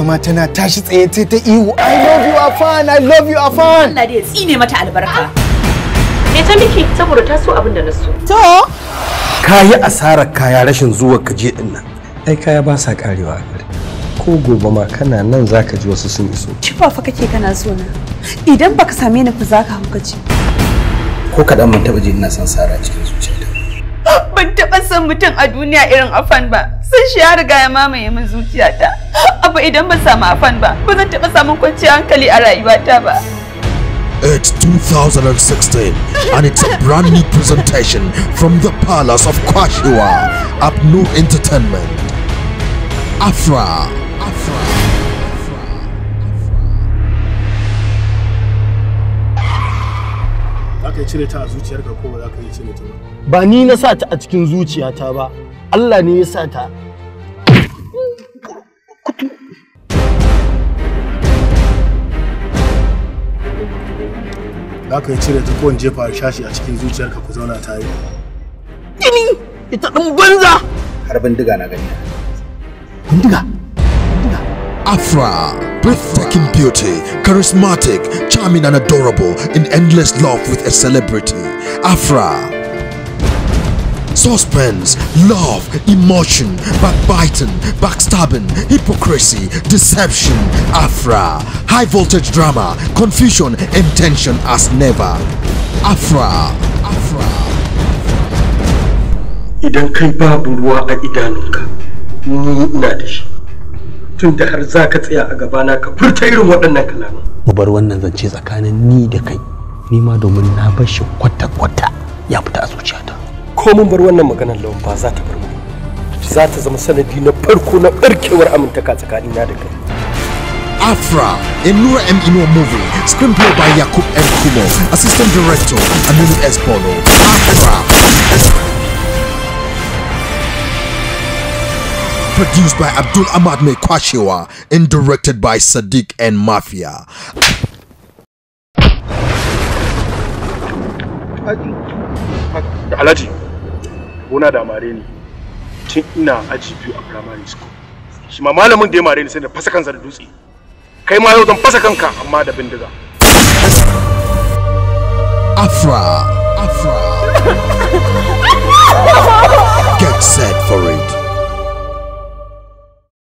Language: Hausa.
ma tana tashi tsaye ta ihu I love you Afan, I love you Afan. Allah dai ya tsine mata albarka. Me ta miki saboda ta so abin da na so. To kayi asarar kaya rashin zuwa kaje din nan. Ai kaya ba sa karewa a gari. Ko gobe ma kana nan zaka ji wasu sun iso. Kifa fa kake kana so na. Idan baka same ni fa zaka haukace. Ko kadan mun taba ji ina son Sara cikin zuciyata. Ban taba son mutum a duniya irin Afan ba. Sun shi ya riga ya mamaye min zuciyata. Abu idan ban samu Afan ba, ba zan taba samun kwanciyar hankali a rayuwata ba. It's 2016 and it's a brand new presentation from the Palace of Kwashiwa, Abnur Entertainment. Afra. Zaka cire ta a zuciyarka ko ba zaka yi cire ta ba? Ba ni na sa ta a cikin zuciyata ba, Allah ne ya sa ta. Zaka yi cire ta ko in jefa shashi a cikin zuciyarka ku zauna tare. Ini ita ɗin banza. Har bindiga na gani. Bindiga. Afra, breathtaking beauty, charismatic, charming and adorable, in endless love with a celebrity. Afra. Suspense, love, emotion, backbiting, backstabbing, hypocrisy, deception. Afra. High voltage drama, confusion and tension as never. Afra. Idan kai babu ruwa a idanunka, ni ina da shi. Tunda har za ka tsaya a gabana ka furta irin waɗannan kalaman. Mu bar wannan zance tsakanin ni da kai. Ni ma domin na bar shi kwata-kwata ya fita a zuciyata. Ko mun bar wannan maganar lawan ba za ta bar mu. Za ta zama sanadi na farko na barkewar amintaka tsakanina da kai. Afra, a Nura M. Ino movie, screenplay by Yakub M. Kumo, assistant director Aminu S. Polo. Afra. Produced by Abdul Ahmad Kwashiwa and directed by Sadiq and Mafia. Alhaji, gona da mare ni tun ina aji biyu a primary school. Shi ma malamin da ya mare ni sai da fasa kansa da dutse. Kai ma yau zan fasa kanka amma da bindiga. Afra.